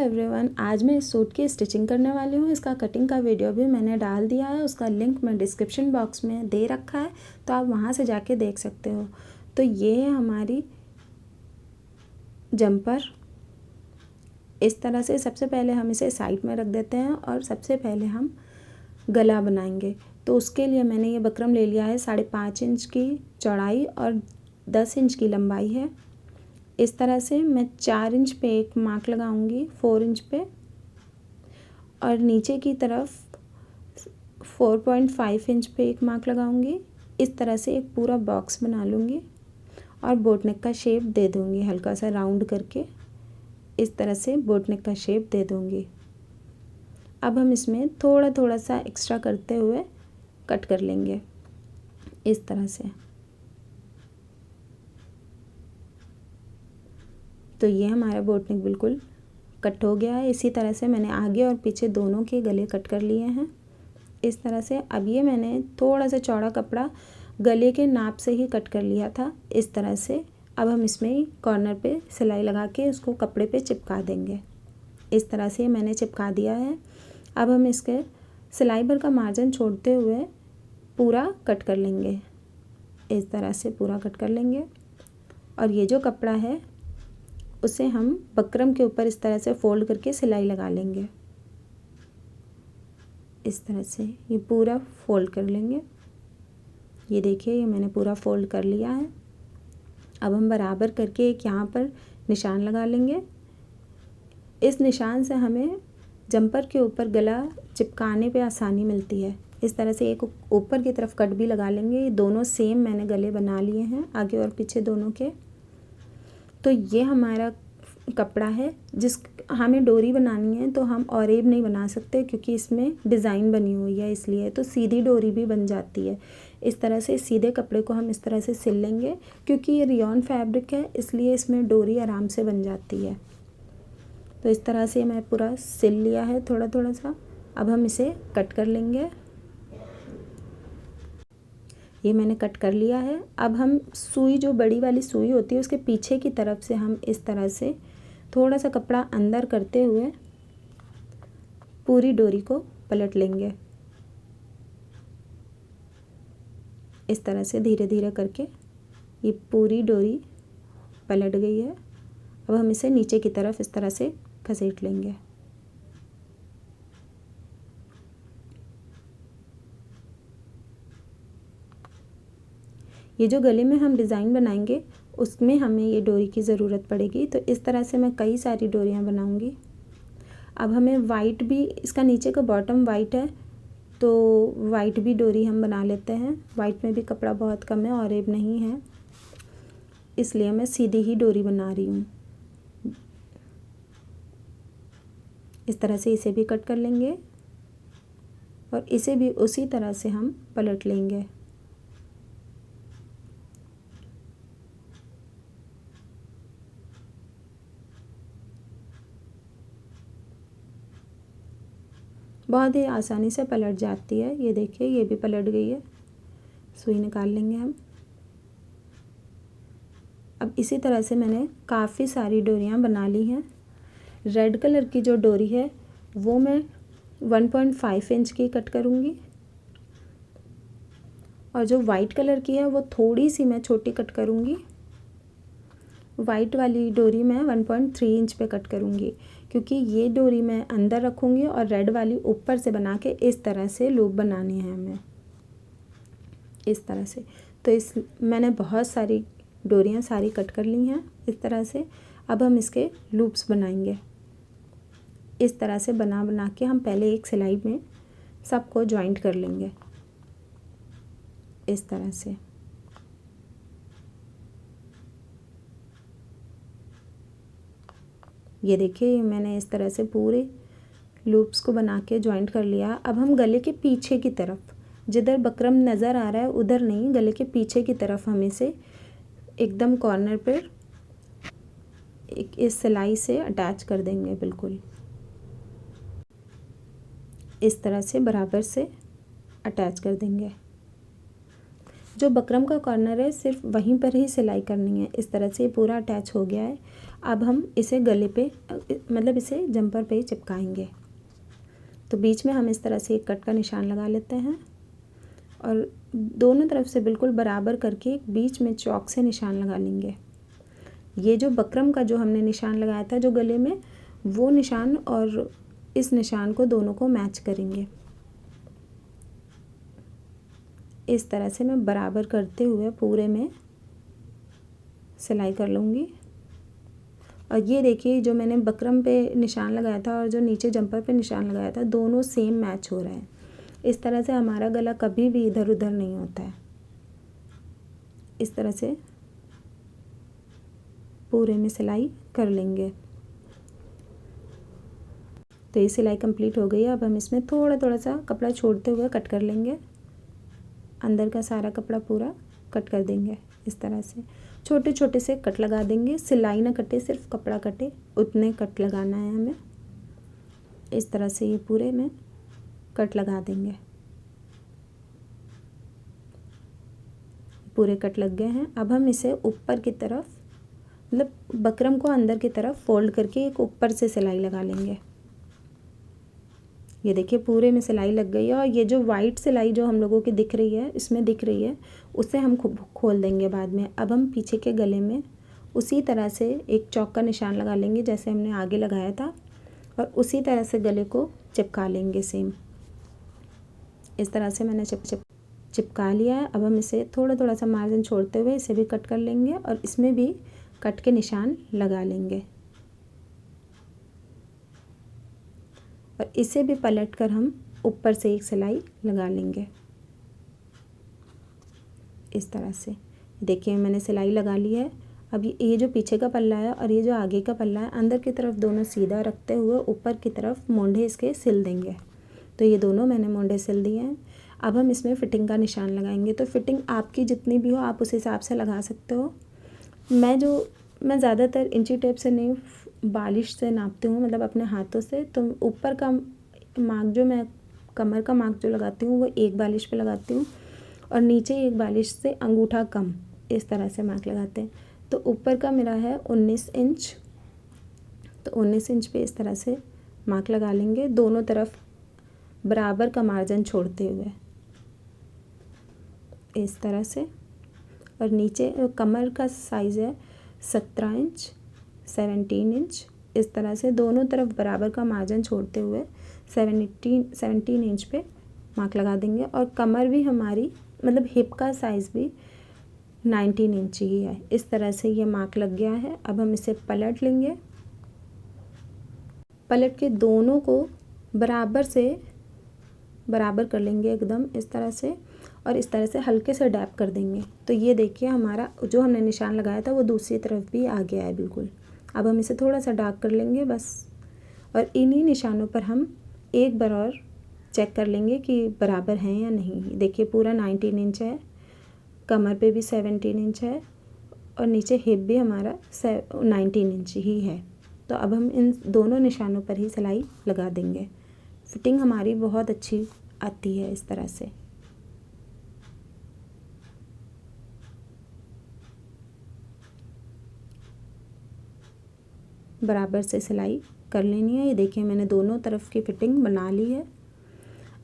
Everyone, आज मैं इस सूट की स्टिचिंग करने वाली हूँ। इसका कटिंग का वीडियो भी मैंने डाल दिया है, उसका लिंक मैं डिस्क्रिप्शन बॉक्स में दे रखा है, तो आप वहाँ से जाके देख सकते हो। तो ये है हमारी जंपर। इस तरह से सबसे पहले हम इसे साइड में रख देते हैं और सबसे पहले हम गला बनाएंगे। तो उसके लिए मैंने ये बकरम ले लिया है, 5.5 इंच की चौड़ाई और 10 इंच की लंबाई है। इस तरह से मैं 4 इंच पे एक मार्क लगाऊंगी, 4 इंच पे, और नीचे की तरफ 4.5 इंच पे एक मार्क लगाऊंगी। इस तरह से एक पूरा बॉक्स बना लूँगी और बोट नेक का शेप दे दूँगी, हल्का सा राउंड करके इस तरह से बोट नेक का शेप दे दूँगी। अब हम इसमें थोड़ा थोड़ा सा एक्स्ट्रा करते हुए कट कर लेंगे इस तरह से। तो ये हमारा बोट नेक बिल्कुल कट हो गया है। इसी तरह से मैंने आगे और पीछे दोनों के गले कट कर लिए हैं इस तरह से। अब ये मैंने थोड़ा सा चौड़ा कपड़ा गले के नाप से ही कट कर लिया था इस तरह से। अब हम इसमें कॉर्नर पे सिलाई लगा के उसको कपड़े पे चिपका देंगे। इस तरह से मैंने चिपका दिया है। अब हम इसके सिलाई भर का मार्जिन छोड़ते हुए पूरा कट कर लेंगे, इस तरह से पूरा कट कर लेंगे। और ये जो कपड़ा है उसे हम बकरम के ऊपर इस तरह से फोल्ड करके सिलाई लगा लेंगे। इस तरह से ये पूरा फोल्ड कर लेंगे। ये देखिए, ये मैंने पूरा फोल्ड कर लिया है। अब हम बराबर करके एक यहाँ पर निशान लगा लेंगे। इस निशान से हमें जंपर के ऊपर गला चिपकाने पे आसानी मिलती है। इस तरह से एक ऊपर की तरफ कट भी लगा लेंगे। ये दोनों सेम मैंने गले बना लिए हैं, आगे और पीछे दोनों के। तो ये हमारा कपड़ा है। जिस हमें डोरी बनानी है तो हम ऑरेब नहीं बना सकते क्योंकि इसमें डिज़ाइन बनी हुई है, इसलिए तो सीधी डोरी भी बन जाती है। इस तरह से सीधे कपड़े को हम इस तरह से सिल लेंगे। क्योंकि ये रियॉन फैब्रिक है इसलिए इसमें डोरी आराम से बन जाती है। तो इस तरह से मैं पूरा सिल लिया है थोड़ा थोड़ा सा। अब हम इसे कट कर लेंगे। ये मैंने कट कर लिया है। अब हम सुई, जो बड़ी वाली सुई होती है, उसके पीछे की तरफ से हम इस तरह से थोड़ा सा कपड़ा अंदर करते हुए पूरी डोरी को पलट लेंगे। इस तरह से धीरे धीरे करके ये पूरी डोरी पलट गई है। अब हम इसे नीचे की तरफ इस तरह से घसीट लेंगे। ये जो गले में हम डिज़ाइन बनाएंगे उसमें हमें ये डोरी की ज़रूरत पड़ेगी। तो इस तरह से मैं कई सारी डोरियाँ बनाऊंगी। अब हमें वाइट भी, इसका नीचे का बॉटम वाइट है तो वाइट भी डोरी हम बना लेते हैं। वाइट में भी कपड़ा बहुत कम है, ऑरेब नहीं है, इसलिए मैं सीधी ही डोरी बना रही हूँ। इस तरह से इसे भी कट कर लेंगे और इसे भी उसी तरह से हम पलट लेंगे। बहुत ही आसानी से पलट जाती है। ये देखिए, ये भी पलट गई है। सुई निकाल लेंगे हम। अब इसी तरह से मैंने काफ़ी सारी डोरियाँ बना ली हैं। रेड कलर की जो डोरी है वो मैं 1.5 इंच की कट करूँगी और जो वाइट कलर की है वो थोड़ी सी मैं छोटी कट करूँगी। वाइट वाली डोरी मैं 1.3 इंच पे कट करूँगी क्योंकि ये डोरी मैं अंदर रखूँगी और रेड वाली ऊपर से बना के इस तरह से लूप बनानी है हमें, इस तरह से। तो मैंने बहुत सारी डोरियाँ सारी कट कर ली हैं इस तरह से। अब हम इसके लूप्स बनाएंगे। इस तरह से बना बना के हम पहले एक सिलाई में सबको जॉइंट कर लेंगे इस तरह से। ये देखिए, मैंने इस तरह से पूरे लूप्स को बना के जॉइंट कर लिया। अब हम गले के पीछे की तरफ, जिधर बकरम नज़र आ रहा है उधर नहीं, गले के पीछे की तरफ हम इसे एकदम कॉर्नर पर इस सिलाई से अटैच कर देंगे। बिल्कुल इस तरह से बराबर से अटैच कर देंगे। जो बकरम का कॉर्नर है सिर्फ वहीं पर ही सिलाई करनी है। इस तरह से पूरा अटैच हो गया है। अब हम इसे गले पे मतलब इसे जंपर पे ही चिपकाएंगे। तो बीच में हम इस तरह से एक कट का निशान लगा लेते हैं और दोनों तरफ से बिल्कुल बराबर करके बीच में चौक से निशान लगा लेंगे। ये जो बकरम का जो हमने निशान लगाया था जो गले में, वो निशान और इस निशान को दोनों को मैच करेंगे। इस तरह से मैं बराबर करते हुए पूरे में सिलाई कर लूँगी। और ये देखिए जो मैंने बकरम पे निशान लगाया था और जो नीचे जंपर पे निशान लगाया था, दोनों सेम मैच हो रहे हैं। इस तरह से हमारा गला कभी भी इधर उधर नहीं होता है। इस तरह से पूरे में सिलाई कर लेंगे। तो ये सिलाई कंप्लीट हो गई है। अब हम इसमें थोड़ा थोड़ा सा कपड़ा छोड़ते हुए कट कर लेंगे। अंदर का सारा कपड़ा पूरा कट कर देंगे। इस तरह से छोटे छोटे से कट लगा देंगे। सिलाई ना कटे, सिर्फ कपड़ा कटे, उतने कट लगाना है हमें। इस तरह से ये पूरे में कट लगा देंगे। पूरे कट लग गए हैं। अब हम इसे ऊपर की तरफ, मतलब बकरम को अंदर की तरफ फोल्ड करके एक ऊपर से सिलाई लगा लेंगे। ये देखिए पूरे में सिलाई लग गई है। और ये जो वाइट सिलाई जो हम लोगों की दिख रही है, इसमें दिख रही है, उससे हम खोल देंगे बाद में। अब हम पीछे के गले में उसी तरह से एक चौक का निशान लगा लेंगे जैसे हमने आगे लगाया था, और उसी तरह से गले को चिपका लेंगे सेम। इस तरह से मैंने चिपका लिया है। अब हम इसे थोड़ा थोड़ा सा मार्जिन छोड़ते हुए इसे भी कट कर लेंगे और इसमें भी कट के निशान लगा लेंगे। और इसे भी पलट कर हम ऊपर से एक सिलाई लगा लेंगे। इस तरह से देखिए मैंने सिलाई लगा ली है। अब ये जो पीछे का पल्ला है और ये जो आगे का पल्ला है, अंदर की तरफ दोनों सीधा रखते हुए ऊपर की तरफ मोंढे इसके सिल देंगे। तो ये दोनों मैंने मोंढे सिल दिए हैं। अब हम इसमें फ़िटिंग का निशान लगाएंगे। तो फ़िटिंग आपकी जितनी भी हो आप उस हिसाब से लगा सकते हो। मैं ज़्यादातर इंची टेप से नहीं, बालिश से नापती हूँ, मतलब अपने हाथों से। तो ऊपर का मार्क जो मैं कमर का मार्क जो लगाती हूँ वो एक बालिश पे लगाती हूँ और नीचे एक बालिश से अंगूठा कम, इस तरह से मार्क लगाते हैं। तो ऊपर का मेरा है 19 इंच, तो 19 इंच पे इस तरह से मार्क लगा लेंगे, दोनों तरफ बराबर का मार्जिन छोड़ते हुए इस तरह से। और नीचे कमर का साइज़ है 17 इंच, 17 इंच, इस तरह से दोनों तरफ बराबर का मार्जिन छोड़ते हुए 17 इंच पे मार्क लगा देंगे। और कमर भी हमारी, मतलब हिप का साइज़ भी 19 इंच ही है। इस तरह से ये मार्क लग गया है। अब हम इसे पलट लेंगे। पलट के दोनों को बराबर कर लेंगे एकदम इस तरह से, और इस तरह से हल्के से डैप कर देंगे। तो ये देखिए हमारा जो हमने निशान लगाया था वो दूसरी तरफ भी आ गया है बिल्कुल। अब हम इसे थोड़ा सा डार्क कर लेंगे बस। और इन्हीं निशानों पर हम एक बार और चेक कर लेंगे कि बराबर हैं या नहीं। देखिए पूरा 19 इंच है, कमर पे भी 17 इंच है और नीचे हिप भी हमारा 19 इंच ही है। तो अब हम इन दोनों निशानों पर ही सिलाई लगा देंगे। फिटिंग हमारी बहुत अच्छी आती है इस तरह से। बराबर से सिलाई कर लेनी है। ये देखिए मैंने दोनों तरफ की फिटिंग बना ली है।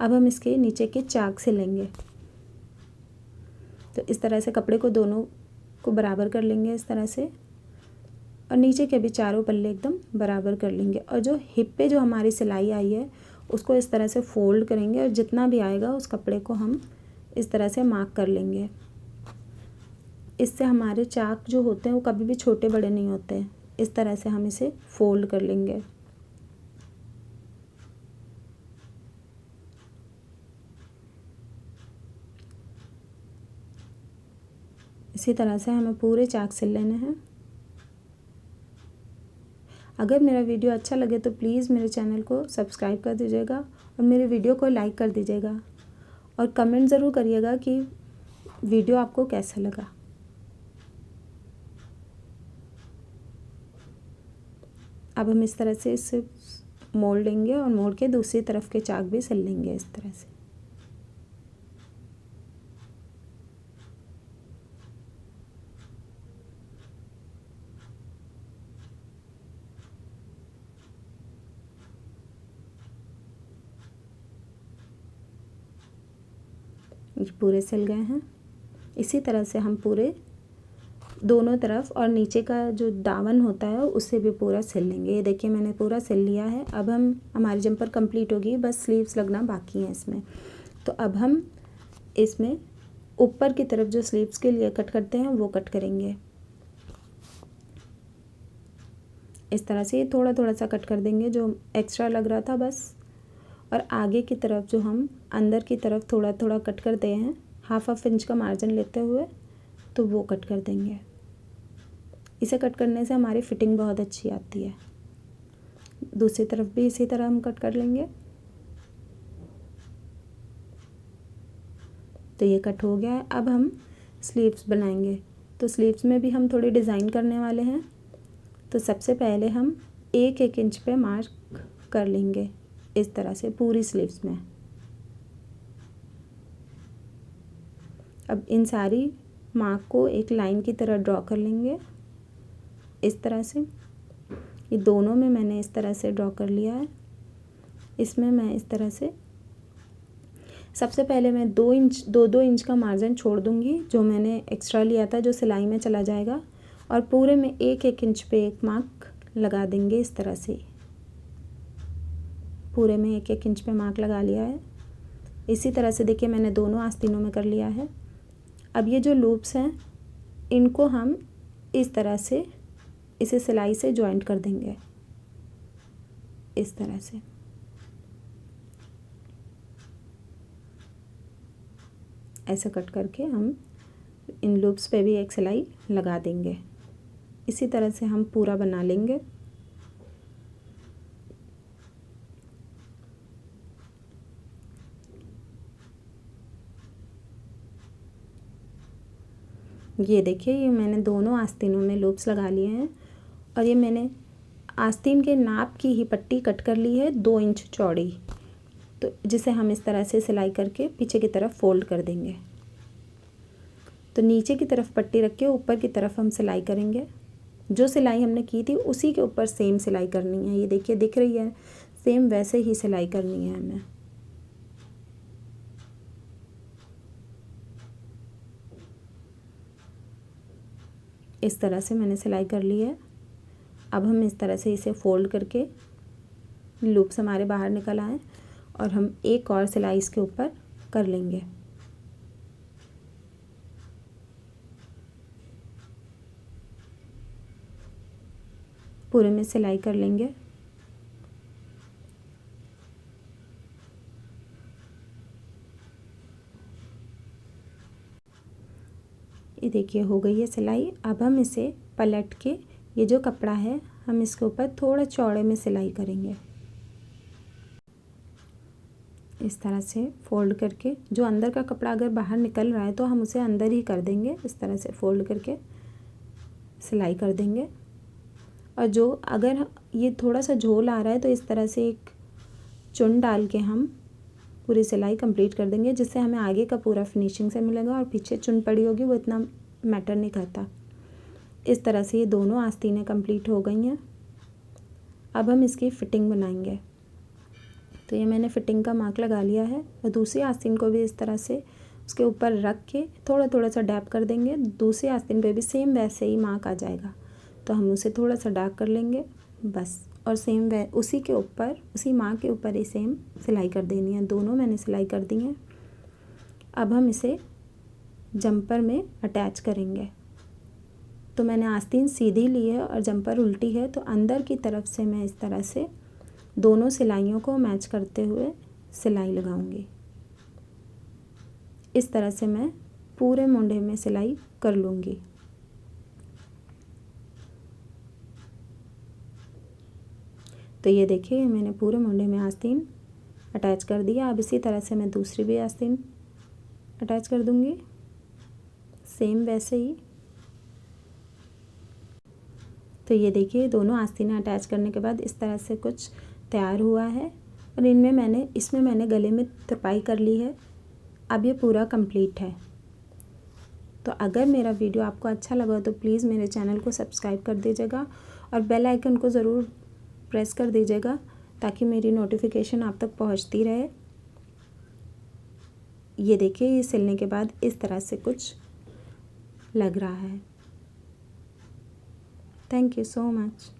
अब हम इसके नीचे के चाक से लेंगे। तो इस तरह से कपड़े को दोनों को बराबर कर लेंगे इस तरह से, और नीचे के भी चारों पल्ले एकदम बराबर कर लेंगे। और जो हिप पे जो हमारी सिलाई आई है उसको इस तरह से फोल्ड करेंगे और जितना भी आएगा उस कपड़े को हम इस तरह से मार्क कर लेंगे। इससे हमारे चाक जो होते हैं वो कभी भी छोटे बड़े नहीं होते हैं। इस तरह से हम इसे फोल्ड कर लेंगे। इसी तरह से हमें पूरे चाक सिल लेने हैं। अगर मेरा वीडियो अच्छा लगे तो प्लीज़ मेरे चैनल को सब्सक्राइब कर दीजिएगा और मेरे वीडियो को लाइक कर दीजिएगा और कमेंट ज़रूर करिएगा कि वीडियो आपको कैसा लगा। अब हम इस तरह से इसे मोड़ लेंगे और मोड़ के दूसरी तरफ के चाक भी सिल लेंगे इस तरह से। ये पूरे सिल गए हैं। इसी तरह से हम पूरे दोनों तरफ और नीचे का जो दामन होता है उससे भी पूरा सिल लेंगे। ये देखिए मैंने पूरा सिल लिया है। अब हमारी जंपर कंप्लीट होगी, बस स्लीव्स लगना बाकी है इसमें। तो अब हम इसमें ऊपर की तरफ जो स्लीव्स के लिए कट करते हैं वो कट करेंगे। इस तरह से थोड़ा थोड़ा सा कट कर देंगे जो एक्स्ट्रा लग रहा था बस। और आगे की तरफ जो हम अंदर की तरफ थोड़ा थोड़ा कट करते हैं, हाफ इंच का मार्जिन लेते हुए, तो वो कट कर देंगे। इसे कट करने से हमारी फिटिंग बहुत अच्छी आती है। दूसरी तरफ भी इसी तरह हम कट कर लेंगे। तो ये कट हो गया है। अब हम स्लीव्स बनाएंगे। तो स्लीव्स में भी हम थोड़ी डिज़ाइन करने वाले हैं। तो सबसे पहले हम 1-1 इंच पे मार्क कर लेंगे इस तरह से पूरी स्लीव्स में। अब इन सारी मार्क को एक लाइन की तरह ड्रॉ कर लेंगे इस तरह से। ये दोनों में मैंने इस तरह से ड्रॉ कर लिया है। इसमें मैं इस तरह से सबसे पहले मैं 2 इंच का मार्जिन छोड़ दूंगी जो मैंने एक्स्ट्रा लिया था, जो सिलाई में चला जाएगा। और पूरे में 1-1 इंच पे एक मार्क लगा देंगे इस तरह से। पूरे में 1-1 इंच पे मार्क लगा लिया है। इसी तरह से देखिए मैंने दोनों आस्तीनों में कर लिया है। अब ये जो लूप्स हैं इनको हम इस तरह से इसे सिलाई से जॉइंट कर देंगे इस तरह से। ऐसा कट करके हम इन लूप्स पे भी एक सिलाई लगा देंगे। इसी तरह से हम पूरा बना लेंगे। ये देखिए ये मैंने दोनों आस्तीनों में लूप्स लगा लिए हैं। और ये मैंने आस्तीन के नाप की ही पट्टी कट कर ली है 2 इंच चौड़ी। तो जिसे हम इस तरह से सिलाई करके पीछे की तरफ फोल्ड कर देंगे। तो नीचे की तरफ पट्टी रख के ऊपर की तरफ हम सिलाई करेंगे। जो सिलाई हमने की थी उसी के ऊपर सेम सिलाई करनी है। ये देखिए दिख रही है, सेम वैसे ही सिलाई करनी है हमें। इस तरह से मैंने सिलाई कर ली है। अब हम इस तरह से इसे फोल्ड करके लूप्स हमारे बाहर निकल आए और हम एक और सिलाई इसके ऊपर कर लेंगे। पूरे में सिलाई कर लेंगे। ये देखिए हो गई है सिलाई। अब हम इसे पलट के ये जो कपड़ा है हम इसके ऊपर थोड़ा चौड़े में सिलाई करेंगे इस तरह से फोल्ड करके। जो अंदर का कपड़ा अगर बाहर निकल रहा है तो हम उसे अंदर ही कर देंगे। इस तरह से फोल्ड करके सिलाई कर देंगे। और जो अगर ये थोड़ा सा झोल आ रहा है तो इस तरह से एक चुन डाल के हम पूरी सिलाई कंप्लीट कर देंगे, जिससे हमें आगे का पूरा फिनिशिंग से मिलेगा। और पीछे चुन पड़ी होगी वो इतना मैटर नहीं करता। इस तरह से ये दोनों आस्तीनें कंप्लीट हो गई हैं। अब हम इसकी फ़िटिंग बनाएंगे। तो ये मैंने फ़िटिंग का मार्क लगा लिया है और दूसरी आस्तीन को भी इस तरह से उसके ऊपर रख के थोड़ा थोड़ा सा डैप कर देंगे। दूसरी आस्तीन पे भी सेम वैसे ही मार्क आ जाएगा, तो हम उसे थोड़ा सा डार्क कर लेंगे बस। और सेम उसी के ऊपर, उसी मार्क के ऊपर ही सेम सिलाई कर देनी है। दोनों मैंने सिलाई कर दी हैं। अब हम इसे जंपर में अटैच करेंगे। तो मैंने आस्तीन सीधी ली है और जंपर उल्टी है, तो अंदर की तरफ से मैं इस तरह से दोनों सिलाइयों को मैच करते हुए सिलाई लगाऊंगी। इस तरह से मैं पूरे मोंढे में सिलाई कर लूँगी। तो ये देखिए मैंने पूरे मोंढे में आस्तीन अटैच कर दिया। अब इसी तरह से मैं दूसरी भी आस्तीन अटैच कर दूँगी सेम वैसे ही। तो ये देखिए दोनों आस्तीनें अटैच करने के बाद इस तरह से कुछ तैयार हुआ है। और इसमें मैंने गले में तुरपाई कर ली है। अब ये पूरा कंप्लीट है। तो अगर मेरा वीडियो आपको अच्छा लगा तो प्लीज़ मेरे चैनल को सब्सक्राइब कर दीजिएगा और बेल आइकन को ज़रूर प्रेस कर दीजिएगा ताकि मेरी नोटिफिकेशन आप तक पहुंचती रहे। ये देखिए ये सिलने के बाद इस तरह से कुछ लग रहा है। Thank you so much.